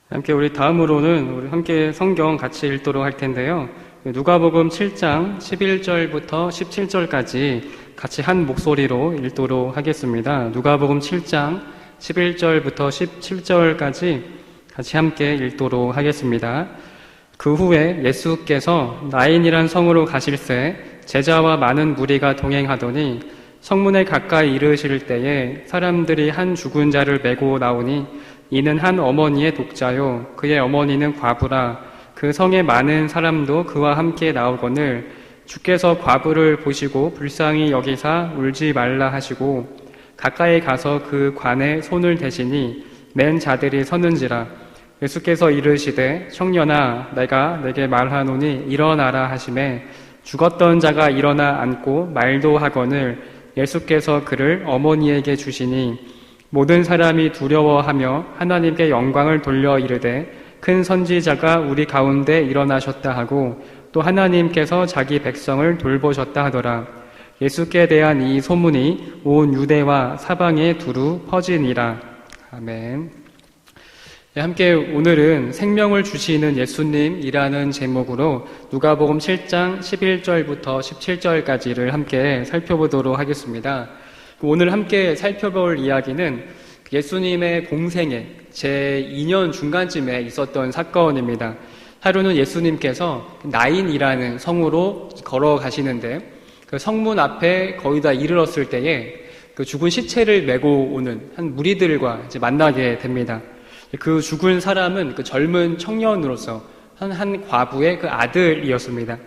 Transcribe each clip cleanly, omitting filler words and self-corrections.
함께 우리 다음으로는 우리 함께 성경 같이 읽도록 할 텐데요. 누가복음 7장 11절부터 17절까지 같이 한 목소리로 읽도록 하겠습니다. 누가복음 7장 11절부터 17절까지 같이 함께 읽도록 하겠습니다. 그 후에 예수께서 나인이란 성으로 가실새 제자와 많은 무리가 동행하더니 성문에 가까이 이르실 때에 사람들이 한 죽은 자를 메고 나오니 이는 한 어머니의 독자요 그의 어머니는 과부라. 그 성에 많은 사람도 그와 함께 나오거늘 주께서 과부를 보시고 불쌍히 여기사 울지 말라 하시고 가까이 가서 그 관에 손을 대시니 맨 자들이 서는지라. 예수께서 이르시되 청년아 내가 내게 말하노니 일어나라 하시매 죽었던 자가 일어나 앉고 말도 하거늘 예수께서 그를 어머니에게 주시니 모든 사람이 두려워하며 하나님께 영광을 돌려 이르되 큰 선지자가 우리 가운데 일어나셨다 하고 또 하나님께서 자기 백성을 돌보셨다 하더라. 예수께 대한 이 소문이 온 유대와 사방에 두루 퍼지니라. 아멘. 함께 오늘은 생명을 주시는 예수님이라는 제목으로 누가복음 7장 11절부터 17절까지를 함께 살펴보도록 하겠습니다. 오늘 함께 살펴볼 이야기는 예수님의 공생애 제2년 중간쯤에 있었던 사건입니다. 하루는 예수님께서 나인이라는 성으로 걸어가시는데 그 성문 앞에 거의 다 이르렀을 때에 그 죽은 시체를 메고 오는 한 무리들과 이제 만나게 됩니다. 그 죽은 사람은 그 젊은 청년으로서 한 과부의 그 아들이었습니다.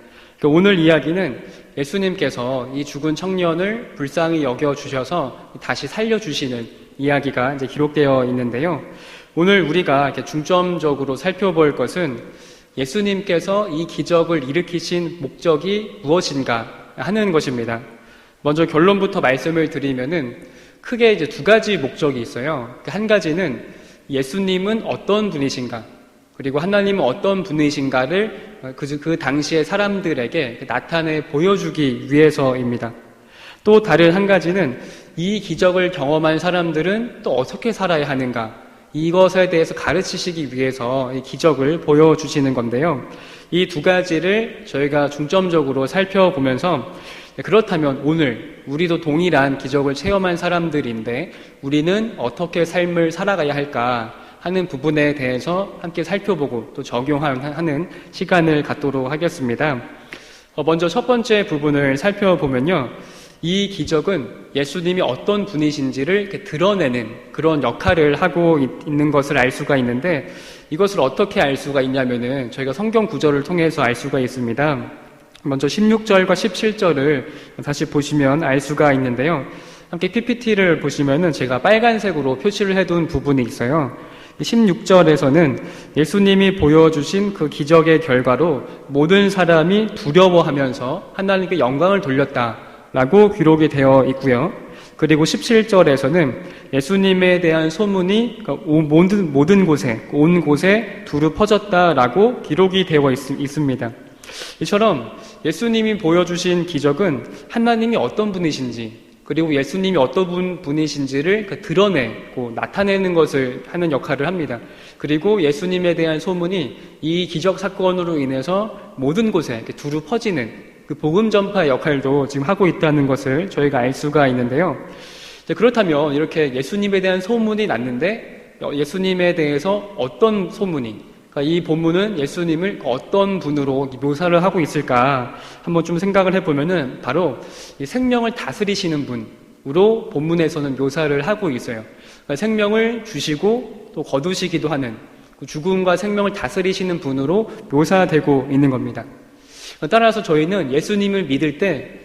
오늘 이야기는 예수님께서 이 죽은 청년을 불쌍히 여겨주셔서 다시 살려주시는 이야기가 이제 기록되어 있는데요. 오늘 우리가 이렇게 중점적으로 살펴볼 것은 예수님께서 이 기적을 일으키신 목적이 무엇인가 하는 것입니다. 먼저 결론부터 말씀을 드리면은 크게 이제 두 가지 목적이 있어요. 한 가지는 예수님은 어떤 분이신가, 그리고 하나님은 어떤 분이신가를 그 당시의 사람들에게 나타내 보여주기 위해서입니다. 또 다른 한 가지는 이 기적을 경험한 사람들은 또 어떻게 살아야 하는가, 이것에 대해서 가르치시기 위해서 이 기적을 보여주시는 건데요. 이 두 가지를 저희가 중점적으로 살펴보면서 그렇다면 오늘 우리도 동일한 기적을 체험한 사람들인데 우리는 어떻게 삶을 살아가야 할까 하는 부분에 대해서 함께 살펴보고 또 적용하는 시간을 갖도록 하겠습니다. 먼저 첫 번째 부분을 살펴보면요. 이 기적은 예수님이 어떤 분이신지를 이렇게 드러내는 그런 역할을 하고 있는 것을 알 수가 있는데 이것을 어떻게 알 수가 있냐면은 저희가 성경 구절을 통해서 알 수가 있습니다. 먼저 16절과 17절을 다시 보시면 알 수가 있는데요. 함께 PPT를 보시면은 제가 빨간색으로 표시를 해둔 부분이 있어요. 16절에서는 예수님이 보여주신 그 기적의 결과로 모든 사람이 두려워하면서 하나님께 영광을 돌렸다라고 기록이 되어 있고요. 그리고 17절에서는 예수님에 대한 소문이 모든 곳에, 온 곳에 두루 퍼졌다라고 기록이 되어 있습니다. 이처럼 예수님이 보여주신 기적은 하나님이 어떤 분이신지, 그리고 예수님이 어떤 분이신지를 드러내고 나타내는 것을 하는 역할을 합니다. 그리고 예수님에 대한 소문이 이 기적 사건으로 인해서 모든 곳에 두루 퍼지는 그 복음 전파 역할도 지금 하고 있다는 것을 저희가 알 수가 있는데요. 그렇다면 이렇게 예수님에 대한 소문이 났는데 예수님에 대해서 어떤 소문이, 그러니까 이 본문은 예수님을 어떤 분으로 묘사를 하고 있을까 한번 좀 생각을 해보면은 바로 이 생명을 다스리시는 분으로 본문에서는 묘사를 하고 있어요. 그러니까 생명을 주시고 또 거두시기도 하는 죽음과 생명을 다스리시는 분으로 묘사되고 있는 겁니다. 따라서 저희는 예수님을 믿을 때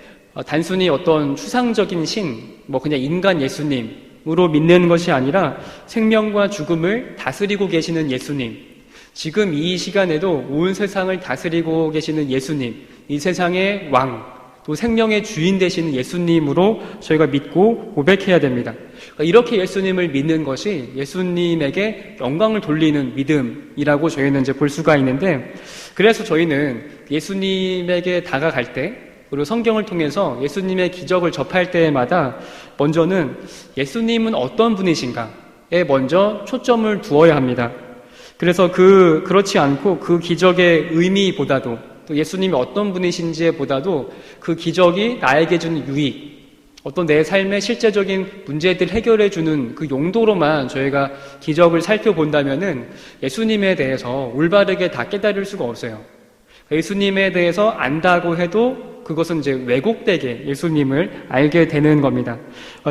단순히 어떤 추상적인 신, 그냥 인간 예수님으로 믿는 것이 아니라 생명과 죽음을 다스리고 계시는 예수님, 지금 이 시간에도 온 세상을 다스리고 계시는 예수님, 이 세상의 왕, 또 생명의 주인 되시는 예수님으로 저희가 믿고 고백해야 됩니다. 이렇게 예수님을 믿는 것이 예수님에게 영광을 돌리는 믿음이라고 저희는 이제 볼 수가 있는데, 그래서 저희는 예수님에게 다가갈 때, 그리고 성경을 통해서 예수님의 기적을 접할 때마다 먼저는 예수님은 어떤 분이신가에 먼저 초점을 두어야 합니다. 그래서 그렇지 않고 그 기적의 의미보다도 또 예수님이 어떤 분이신지에 보다도 그 기적이 나에게 준 유익, 어떤 내 삶의 실제적인 문제들 해결해 주는 그 용도로만 저희가 기적을 살펴본다면은 예수님에 대해서 올바르게 다 깨달을 수가 없어요. 예수님에 대해서 안다고 해도 그것은 이제 왜곡되게 예수님을 알게 되는 겁니다.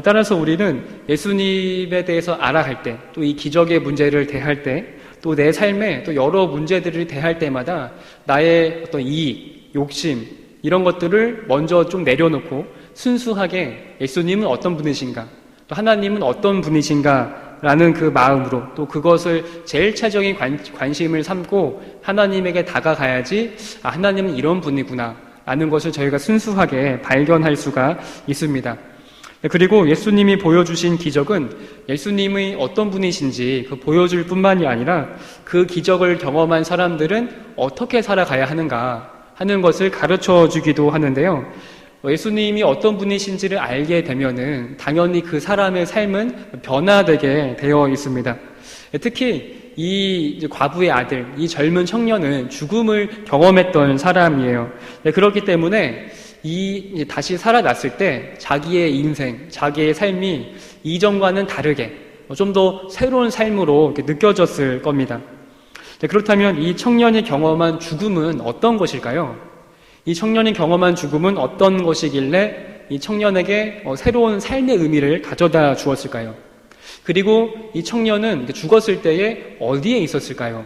따라서 우리는 예수님에 대해서 알아갈 때, 또 이 기적의 문제를 대할 때, 또 내 삶에 또 여러 문제들을 대할 때마다 나의 어떤 이익, 욕심, 이런 것들을 먼저 좀 내려놓고 순수하게 예수님은 어떤 분이신가, 또 하나님은 어떤 분이신가 라는 그 마음으로 또 그것을 제일 최적인 관심을 삼고 하나님에게 다가가야지 하나님은 이런 분이구나 라는 것을 저희가 순수하게 발견할 수가 있습니다. 그리고 예수님이 보여주신 기적은 예수님이 어떤 분이신지 그 보여줄 뿐만이 아니라 그 기적을 경험한 사람들은 어떻게 살아가야 하는가 하는 것을 가르쳐 주기도 하는데요. 예수님이 어떤 분이신지를 알게 되면은 당연히 그 사람의 삶은 변화되게 되어 있습니다. 특히 이 과부의 아들, 이 젊은 청년은 죽음을 경험했던 사람이에요. 그렇기 때문에 다시 살아났을 때 자기의 인생, 자기의 삶이 이전과는 다르게 좀 더 새로운 삶으로 느껴졌을 겁니다. 그렇다면 이 청년이 경험한 죽음은 어떤 것일까요? 이 청년이 경험한 죽음은 어떤 것이길래 이 청년에게 새로운 삶의 의미를 가져다 주었을까요? 그리고 이 청년은 죽었을 때에 어디에 있었을까요?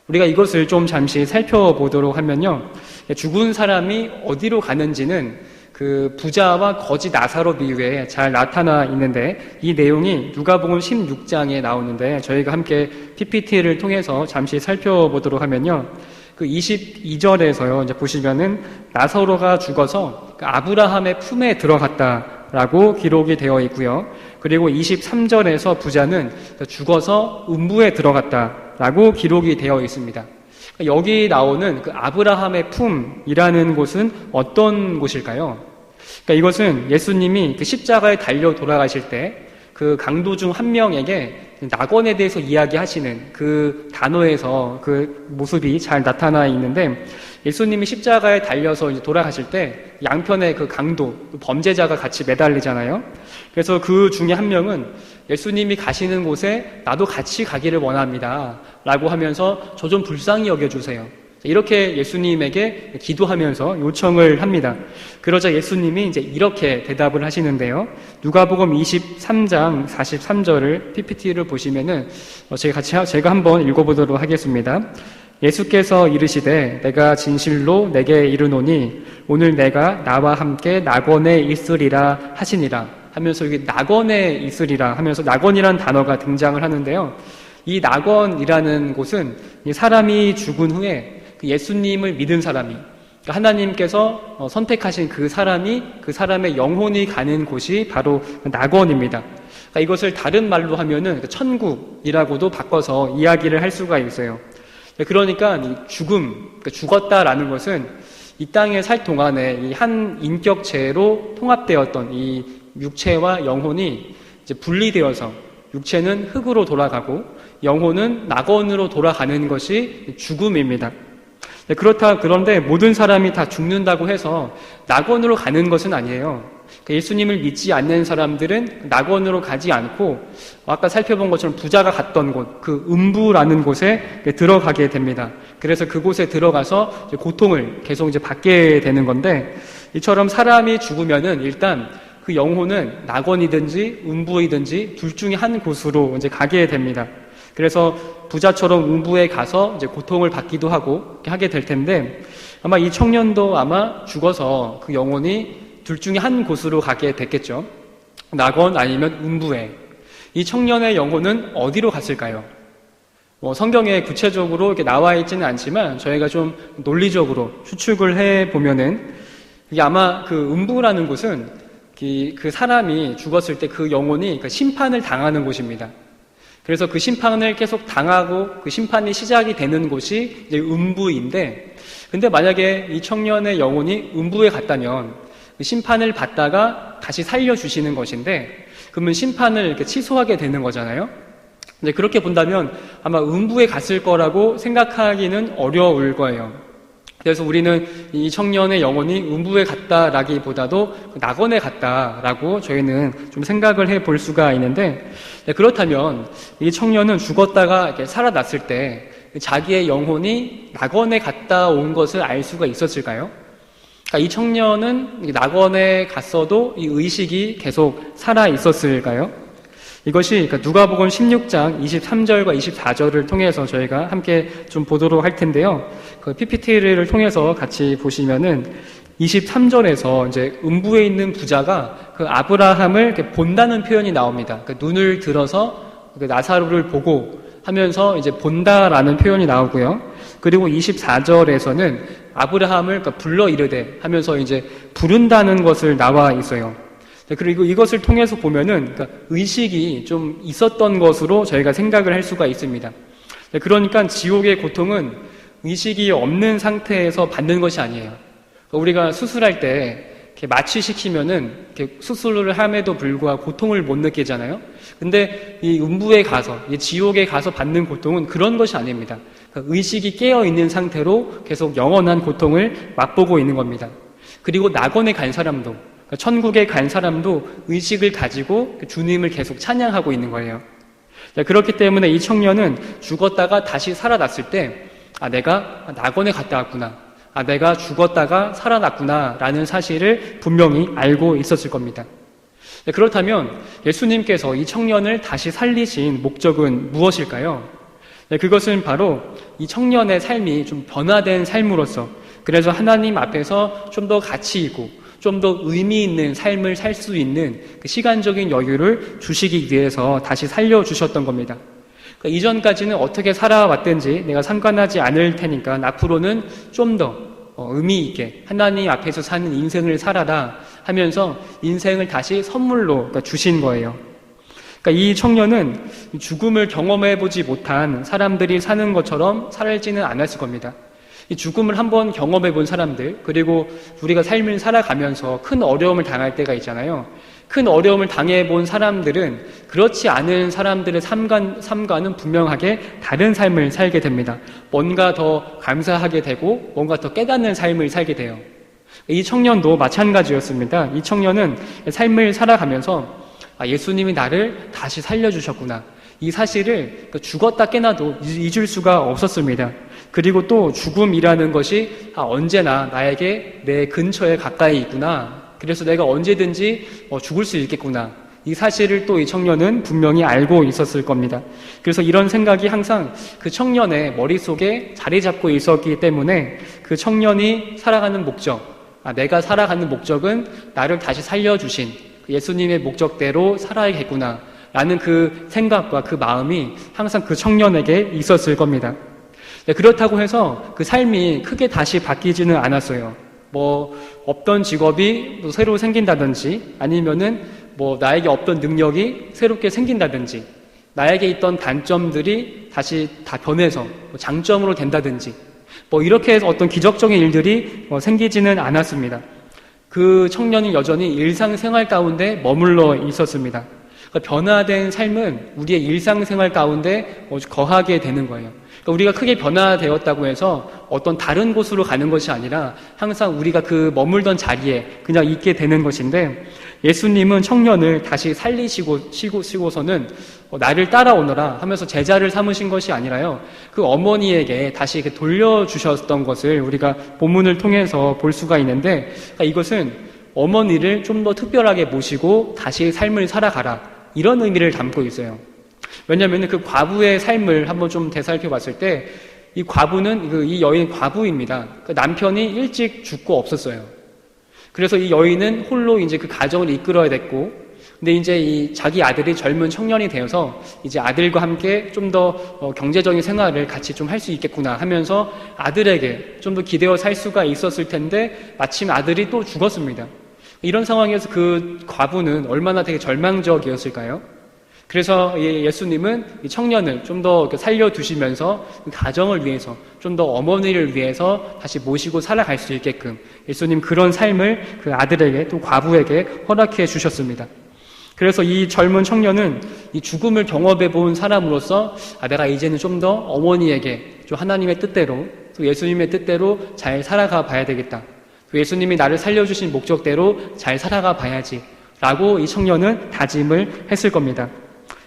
우리가 이것을 좀 잠시 살펴보도록 하면요. 죽은 사람이 어디로 가는지는 그 부자와 거지 나사로 비유에 잘 나타나 있는데 이 내용이 누가복음 16장에 나오는데 저희가 함께 PPT를 통해서 잠시 살펴보도록 하면요. 그 22절에서요, 이제 보시면은 나사로가 죽어서 그 아브라함의 품에 들어갔다라고 기록이 되어 있고요. 그리고 23절에서 부자는 죽어서 음부에 들어갔다라고 기록이 되어 있습니다. 여기 나오는 그 아브라함의 품이라는 곳은 어떤 곳일까요? 그러니까 이것은 예수님이 그 십자가에 달려 돌아가실 때 그 강도 중 한 명에게 낙원에 대해서 이야기하시는 그 단어에서 그 모습이 잘 나타나 있는데 예수님이 십자가에 달려서 이제 돌아가실 때 양편에 그 강도, 범죄자가 같이 매달리잖아요. 그래서 그 중에 한 명은 예수님이 가시는 곳에 나도 같이 가기를 원합니다. 라고 하면서 저 좀 불쌍히 여겨주세요. 이렇게 예수님에게 기도하면서 요청을 합니다. 그러자 예수님이 이제 이렇게 대답을 하시는데요. 누가복음 23장 43절을 PPT를 보시면은 제가 한번 읽어보도록 하겠습니다. 예수께서 이르시되 내가 진실로 내게 이르노니 오늘 내가 나와 함께 낙원에 있으리라 하시니라 하면서 여기 낙원에 있으리라 하면서 낙원이라는 단어가 등장을 하는데요. 이 낙원이라는 곳은 사람이 죽은 후에 예수님을 믿은 사람이, 그러니까 하나님께서 선택하신 그 사람의 영혼이 가는 곳이 바로 낙원입니다. 그러니까 이것을 다른 말로 하면은 천국이라고도 바꿔서 이야기를 할 수가 있어요. 그러니까 이 그러니까 죽었다라는 것은 이 땅에 살 동안에 이 한 인격체로 통합되었던 이 육체와 영혼이 이제 분리되어서 육체는 흙으로 돌아가고 영혼은 낙원으로 돌아가는 것이 죽음입니다. 그런데 모든 사람이 다 죽는다고 해서 낙원으로 가는 것은 아니에요. 예수님을 믿지 않는 사람들은 낙원으로 가지 않고 아까 살펴본 것처럼 부자가 갔던 곳, 그 음부라는 곳에 들어가게 됩니다. 그래서 그곳에 들어가서 고통을 계속 이제 받게 되는 건데 이처럼 사람이 죽으면은 일단 그 영혼은 낙원이든지 음부이든지 둘 중에 한 곳으로 이제 가게 됩니다. 그래서 부자처럼 음부에 가서 이제 고통을 받기도 하고 하게 될 텐데 아마 이 청년도 아마 죽어서 그 영혼이 둘 중에 한 곳으로 가게 됐겠죠. 낙원 아니면 음부에. 이 청년의 영혼은 어디로 갔을까요? 성경에 구체적으로 이렇게 나와 있지는 않지만 저희가 좀 논리적으로 추측을 해 보면은 이게 아마 그 음부라는 곳은 그 사람이 죽었을 때 그 영혼이 심판을 당하는 곳입니다. 그래서 그 심판을 계속 당하고 그 심판이 시작이 되는 곳이 이제 음부인데, 근데 만약에 이 청년의 영혼이 음부에 갔다면 그 심판을 받다가 다시 살려주시는 것인데, 그러면 심판을 이렇게 취소하게 되는 거잖아요. 근데 그렇게 본다면 아마 음부에 갔을 거라고 생각하기는 어려울 거예요. 그래서 우리는 이 청년의 영혼이 음부에 갔다라기보다도 낙원에 갔다라고 저희는 좀 생각을 해볼 수가 있는데, 그렇다면 이 청년은 죽었다가 이렇게 살아났을 때 자기의 영혼이 낙원에 갔다 온 것을 알 수가 있었을까요? 그러니까 이 청년은 낙원에 갔어도 이 의식이 계속 살아 있었을까요? 이것이 누가복음 16장 23절과 24절을 통해서 저희가 함께 좀 보도록 할 텐데요. 그 PPT를 통해서 같이 보시면은 23절에서 이제 음부에 있는 부자가 그 아브라함을 이렇게 본다는 표현이 나옵니다. 그 눈을 들어서 그 나사로를 보고 하면서 이제 본다라는 표현이 나오고요. 그리고 24절에서는 아브라함을 불러 이르되 하면서 이제 부른다는 것을 나와 있어요. 그리고 이것을 통해서 보면은 의식이 좀 있었던 것으로 저희가 생각을 할 수가 있습니다. 그러니까 지옥의 고통은 의식이 없는 상태에서 받는 것이 아니에요. 우리가 수술할 때 이렇게 마취시키면은 이렇게 수술을 함에도 불구하고 고통을 못 느끼잖아요. 근데 이 음부에 가서, 이 지옥에 가서 받는 고통은 그런 것이 아닙니다. 의식이 깨어 있는 상태로 계속 영원한 고통을 맛보고 있는 겁니다. 그리고 낙원에 간 사람도, 천국에 간 사람도 의식을 가지고 주님을 계속 찬양하고 있는 거예요. 그렇기 때문에 이 청년은 죽었다가 다시 살아났을 때, 내가 낙원에 갔다 왔구나. 내가 죽었다가 살아났구나. 라는 사실을 분명히 알고 있었을 겁니다. 그렇다면 예수님께서 이 청년을 다시 살리신 목적은 무엇일까요? 그것은 바로 이 청년의 삶이 좀 변화된 삶으로서, 그래서 하나님 앞에서 좀 더 가치 있고 좀 더 의미 있는 삶을 살 수 있는 그 시간적인 여유를 주시기 위해서 다시 살려주셨던 겁니다. 그러니까 이전까지는 어떻게 살아왔든지 내가 상관하지 않을 테니까 앞으로는 좀 더 의미 있게 하나님 앞에서 사는 인생을 살아라 하면서 인생을 다시 선물로 주신 거예요. 그러니까 이 청년은 죽음을 경험해보지 못한 사람들이 사는 것처럼 살지는 않았을 겁니다. 이 죽음을 한번 경험해 본 사람들, 그리고 우리가 삶을 살아가면서 큰 어려움을 당할 때가 있잖아요. 큰 어려움을 당해 본 사람들은 그렇지 않은 사람들의 삶과는 분명하게 다른 삶을 살게 됩니다. 뭔가 더 감사하게 되고 뭔가 더 깨닫는 삶을 살게 돼요. 이 청년도 마찬가지였습니다. 이 청년은 삶을 살아가면서 예수님이 나를 다시 살려주셨구나. 이 사실을 죽었다 깨나도 잊을 수가 없었습니다. 그리고 또 죽음이라는 것이 언제나 나에게 내 근처에 가까이 있구나. 그래서 내가 언제든지 죽을 수 있겠구나. 이 사실을 또 이 청년은 분명히 알고 있었을 겁니다. 그래서 이런 생각이 항상 그 청년의 머릿속에 자리 잡고 있었기 때문에 그 청년이 살아가는 목적, 내가 살아가는 목적은 나를 다시 살려주신 예수님의 목적대로 살아야겠구나 라는 그 생각과 그 마음이 항상 그 청년에게 있었을 겁니다. 그렇다고 해서 그 삶이 크게 다시 바뀌지는 않았어요. 없던 직업이 새로 생긴다든지, 아니면은 나에게 없던 능력이 새롭게 생긴다든지, 나에게 있던 단점들이 다시 다 변해서 장점으로 된다든지, 이렇게 해서 어떤 기적적인 일들이 생기지는 않았습니다. 그 청년이 여전히 일상생활 가운데 머물러 있었습니다. 변화된 삶은 우리의 일상생활 가운데 거하게 되는 거예요. 우리가 크게 변화되었다고 해서 어떤 다른 곳으로 가는 것이 아니라 항상 우리가 그 머물던 자리에 그냥 있게 되는 것인데, 예수님은 청년을 다시 살리시고서는 나를 따라오너라 하면서 제자를 삼으신 것이 아니라요, 그 어머니에게 다시 돌려주셨던 것을 우리가 본문을 통해서 볼 수가 있는데, 이것은 어머니를 좀 더 특별하게 모시고 다시 삶을 살아가라, 이런 의미를 담고 있어요. 왜냐하면 그 과부의 삶을 한번 좀 되살펴 봤을 때, 이 과부는 이 여인 과부입니다. 남편이 일찍 죽고 없었어요. 그래서 이 여인은 홀로 이제 그 가정을 이끌어야 됐고, 근데 이제 이 자기 아들이 젊은 청년이 되어서 이제 아들과 함께 좀 더 경제적인 생활을 같이 좀 할 수 있겠구나 하면서 아들에게 좀 더 기대어 살 수가 있었을 텐데, 마침 아들이 또 죽었습니다. 이런 상황에서 그 과부는 얼마나 되게 절망적이었을까요? 그래서 예수님은 이 청년을 좀 더 살려두시면서 가정을 위해서, 좀 더 어머니를 위해서 다시 모시고 살아갈 수 있게끔 예수님 그런 삶을 그 아들에게, 또 과부에게 허락해 주셨습니다. 그래서 이 젊은 청년은 이 죽음을 경험해 본 사람으로서 내가 이제는 좀 더 어머니에게 좀 하나님의 뜻대로 또 예수님의 뜻대로 잘 살아가 봐야 되겠다. 또 예수님이 나를 살려주신 목적대로 잘 살아가 봐야지 라고 이 청년은 다짐을 했을 겁니다.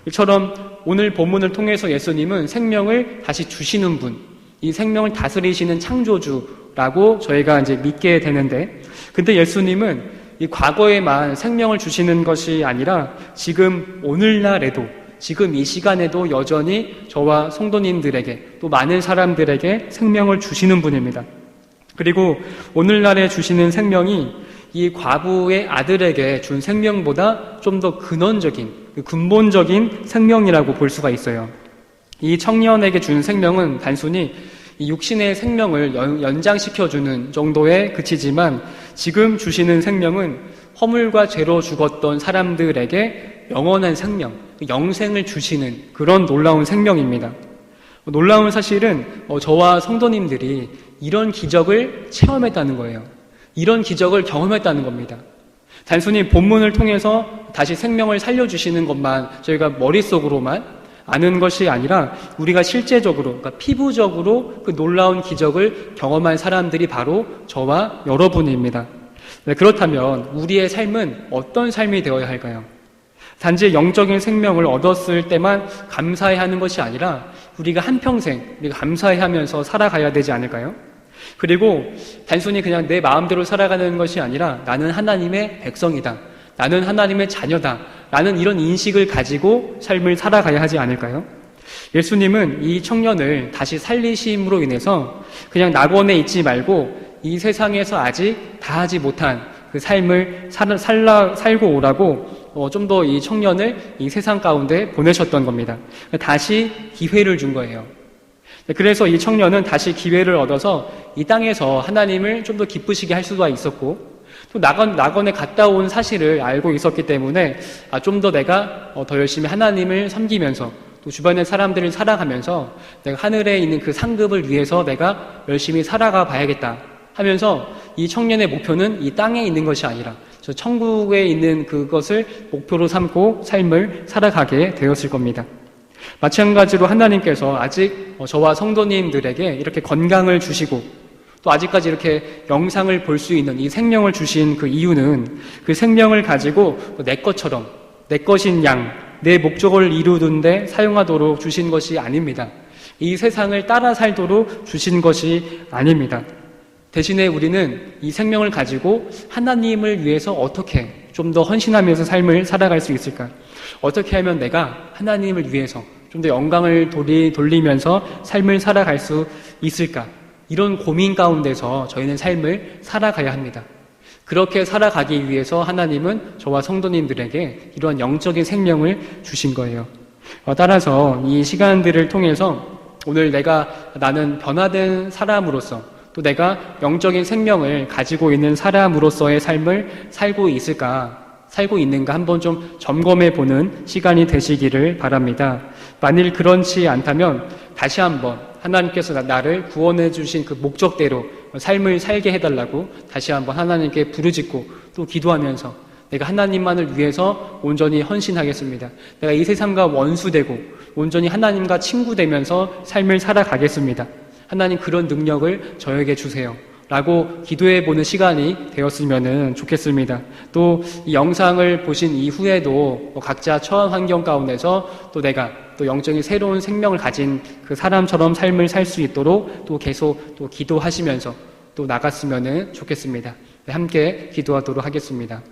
이처럼 오늘 본문을 통해서 예수님은 생명을 다시 주시는 분, 이 생명을 다스리시는 창조주라고 저희가 이제 믿게 되는데, 근데 예수님은 이 과거에만 생명을 주시는 것이 아니라 지금 오늘날에도, 지금 이 시간에도 여전히 저와 성도님들에게 또 많은 사람들에게 생명을 주시는 분입니다. 그리고 오늘날에 주시는 생명이 이 과부의 아들에게 준 생명보다 좀 더 근원적인, 근본적인 생명이라고 볼 수가 있어요. 이 청년에게 준 생명은 단순히 이 육신의 생명을 연장시켜주는 정도에 그치지만 지금 주시는 생명은 허물과 죄로 죽었던 사람들에게 영원한 생명, 영생을 주시는 그런 놀라운 생명입니다. 놀라운 사실은 저와 성도님들이 이런 기적을 체험했다는 거예요. 이런 기적을 경험했다는 겁니다. 단순히 본문을 통해서 다시 생명을 살려주시는 것만 저희가 머릿속으로만 아는 것이 아니라 우리가 실제적으로, 그러니까 피부적으로 그 놀라운 기적을 경험한 사람들이 바로 저와 여러분입니다. 네, 그렇다면 우리의 삶은 어떤 삶이 되어야 할까요? 단지 영적인 생명을 얻었을 때만 감사해야 하는 것이 아니라 우리가 한평생 우리가 감사해하면서 살아가야 되지 않을까요? 그리고 단순히 그냥 내 마음대로 살아가는 것이 아니라 나는 하나님의 백성이다, 나는 하나님의 자녀다 라는 이런 인식을 가지고 삶을 살아가야 하지 않을까요? 예수님은 이 청년을 다시 살리심으로 인해서 그냥 낙원에 있지 말고 이 세상에서 아직 다 하지 못한 그 삶을 살고 오라고 좀 더 이 청년을 이 세상 가운데 보내셨던 겁니다. 다시 기회를 준 거예요. 그래서 이 청년은 다시 기회를 얻어서 이 땅에서 하나님을 좀 더 기쁘시게 할 수가 있었고, 또 낙원에 갔다 온 사실을 알고 있었기 때문에 좀 더 내가 더 열심히 하나님을 섬기면서 또 주변의 사람들을 살아가면서 내가 하늘에 있는 그 상급을 위해서 내가 열심히 살아가 봐야겠다 하면서 이 청년의 목표는 이 땅에 있는 것이 아니라 저 천국에 있는 그것을 목표로 삼고 삶을 살아가게 되었을 겁니다. 마찬가지로 하나님께서 아직 저와 성도님들에게 이렇게 건강을 주시고 또 아직까지 이렇게 영상을 볼 수 있는 이 생명을 주신 그 이유는 그 생명을 가지고 내 것처럼 내 것인 양, 내 목적을 이루는데 사용하도록 주신 것이 아닙니다. 이 세상을 따라 살도록 주신 것이 아닙니다. 대신에 우리는 이 생명을 가지고 하나님을 위해서 어떻게 좀 더 헌신하면서 삶을 살아갈 수 있을까? 어떻게 하면 내가 하나님을 위해서 좀 더 영광을 돌리면서 삶을 살아갈 수 있을까? 이런 고민 가운데서 저희는 삶을 살아가야 합니다. 그렇게 살아가기 위해서 하나님은 저와 성도님들에게 이런 영적인 생명을 주신 거예요. 따라서 이 시간들을 통해서 오늘 나는 변화된 사람으로서 또 내가 영적인 생명을 가지고 있는 사람으로서의 삶을 살고 있는가 한번 좀 점검해 보는 시간이 되시기를 바랍니다. 만일 그렇지 않다면 다시 한번 하나님께서 나를 구원해 주신 그 목적대로 삶을 살게 해달라고 다시 한번 하나님께 부르짖고 또 기도하면서 내가 하나님만을 위해서 온전히 헌신하겠습니다. 내가 이 세상과 원수되고 온전히 하나님과 친구 되면서 삶을 살아가겠습니다. 하나님 그런 능력을 저에게 주세요 라고 기도해보는 시간이 되었으면 좋겠습니다. 또 이 영상을 보신 이후에도 각자 처한 환경 가운데서 또 내가 또 영적인 새로운 생명을 가진 그 사람처럼 삶을 살 수 있도록 또 계속 또 기도하시면서 또 나갔으면 좋겠습니다. 함께 기도하도록 하겠습니다.